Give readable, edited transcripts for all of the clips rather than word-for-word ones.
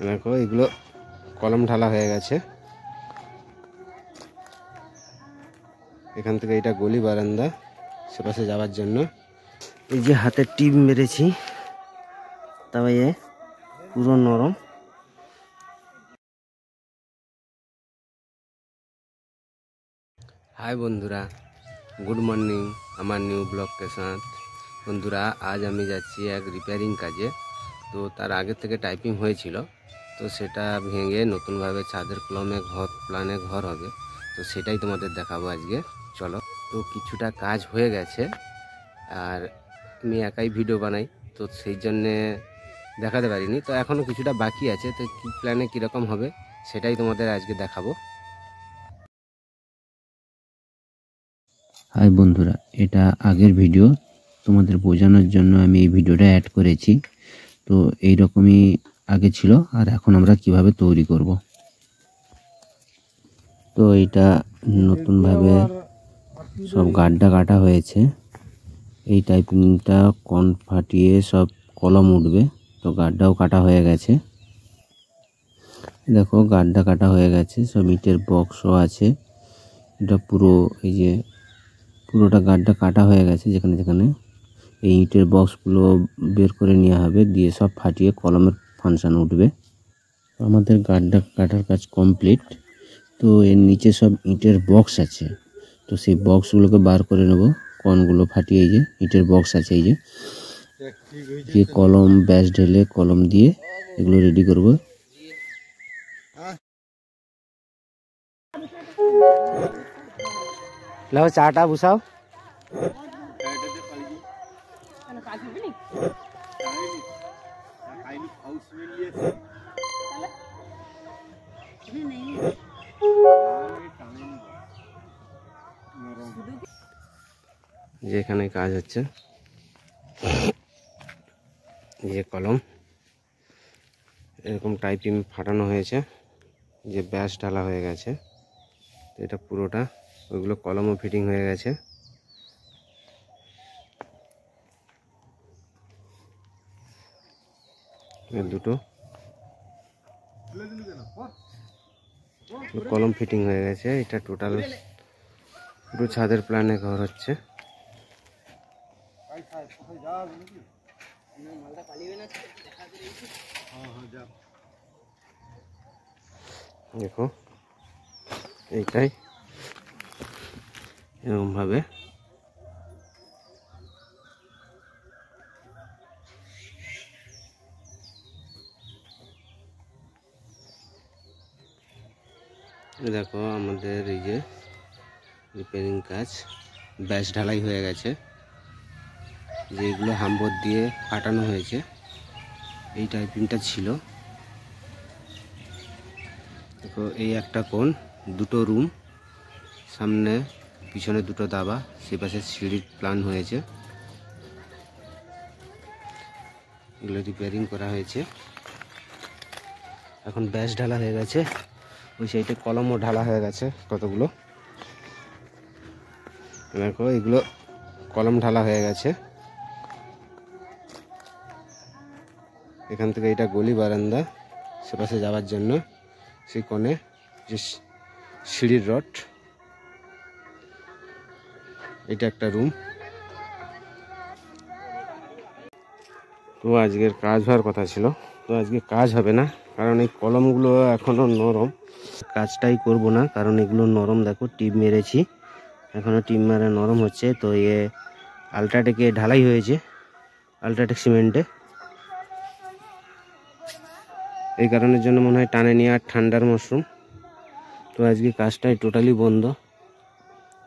দেখো এগুলো কলম ঢালা হয়ে গেছে। এখান থেকে এটা গলি বারান্দা সেপাশে যাওয়ার জন্য। এই যে হাতে টিপ মেরেছি, তবে এ পুরো নরম। হাই বন্ধুরা, গুড মর্নিং আমার নিউ ব্লগ के साथ। বন্ধুরা আজ আমি যাচ্ছি এক রিপেয়ারিং কাজে। তো তার আগে থেকে টাইপিং হয়েছিল, তো সেটা ভেঙে নতুনভাবে ছাদের কলমে প্ল্যানে ঘর হবে। তো সেটাই তোমাদের দেখাবো আজকে, চলো। তো কিছুটা কাজ হয়ে গেছে, আর আমি একাই ভিডিও বানাই, তো সেই জন্যে দেখাতে পারিনি। তো এখনও কিছুটা বাকি আছে, তো কী প্ল্যানে কীরকম হবে সেটাই তোমাদের আজকে দেখাবো। হাই বন্ধুরা, এটা আগের ভিডিও, তোমাদের বোঝানোর জন্য আমি এই ভিডিওটা অ্যাড করেছি। তো এই রকমই আগে ছিল, আর এখন আমরা কিভাবে তৈরি করব। তো এটা নতুনভাবে সব গাড্ডা কাটা হয়েছে। এই টাইপিংটা কন ফাটিয়ে সব কলম উঠবে, তো গাড্ডাও কাটা হয়ে গেছে। দেখো গাড্ডা কাটা হয়ে গেছে, সব ইটের বক্সও আছে। এটা পুরো এই যে পুরোটা গাড্ডা কাটা হয়ে গেছে। যেখানে যেখানে এই ইটের বক্সগুলো বের করে নেওয়া হবে, দিয়ে সব ফাটিয়ে কলমের ফাংশন উঠবে। আমাদের গাড্ডা কাটার কাজ কমপ্লিট। তো এর নিচে সব ইটের বক্স আছে, তো সেই বক্সগুলোকে বার করে নেব। কনগুলো ফাটিয়ে এই যে ইটের বক্স আছে, এই যে কলম ব্যাস ঢেলে কলম দিয়ে এগুলো রেডি করব। লাও চাটা বসাও। যেখানে কাজ হচ্ছে, যে কলম এরকম টাইপিং ফাটানো হয়েছে, যে ব্যাস ঢালা হয়ে গেছে। এটা পুরোটা, ওইগুলো কলমও ফিটিং হয়ে গেছে। দুটো কলম ফিটিং হয়ে গেছে। এটা টোটাল পুরো ছাদের প্ল্যানে ঘর হচ্ছে। দেখো এইটাই এরকম ভাবে দেখো আমাদের এই যে রিপেয়ারিং কাজ ব্যাস ঢালাই হয়ে গেছে। যেগুলো হামবোর্ড দিয়ে ফাটানো হয়েছে, এই টাইপিংটা ছিল। দেখো এই একটা কোণ, দুটো রুম, সামনে পিছনে দুটো দাবা, সেপাশে সিঁড়ির প্ল্যান হয়েছে। এগুলো রিপেয়ারিং করা হয়েছে। এখন ব্যাস ঢালা হয়ে গেছে। ওই সাইডে কলমও ঢালা হয়ে গেছে কতগুলো। দেখো এগুলো কলম ঢালা হয়ে গেছে। এখান থেকে এটা গলি বারান্দা সেপাশে যাওয়ার জন্য। সেই কোণে যে সিঁড়ির রড, এটা একটা রুম। তো আজকের কাজ হওয়ার কথা ছিল, তো আজকে কাজ হবে না, কারণ এই কলমগুলো এখনও নরম। কাজটাই করব না, কারণ এগুলো নরম। দেখো টিপ মেরেছি, এখনও টিপ মারা নরম হচ্ছে। তো আলট্রাটেকে ঢালাই হয়েছে, আলট্রাটেক সিমেন্টে। এই কারণের জন্য মনে হয় টানে নিয়ে, আর ঠান্ডার মরশুম, তো আজকে কাজটাই টোটালি বন্ধ।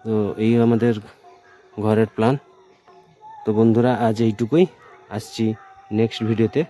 তো এই আমাদের ঘরের প্ল্যান। তো বন্ধুরা আজ এইটুকুই, আসছি নেক্সট ভিডিওতে।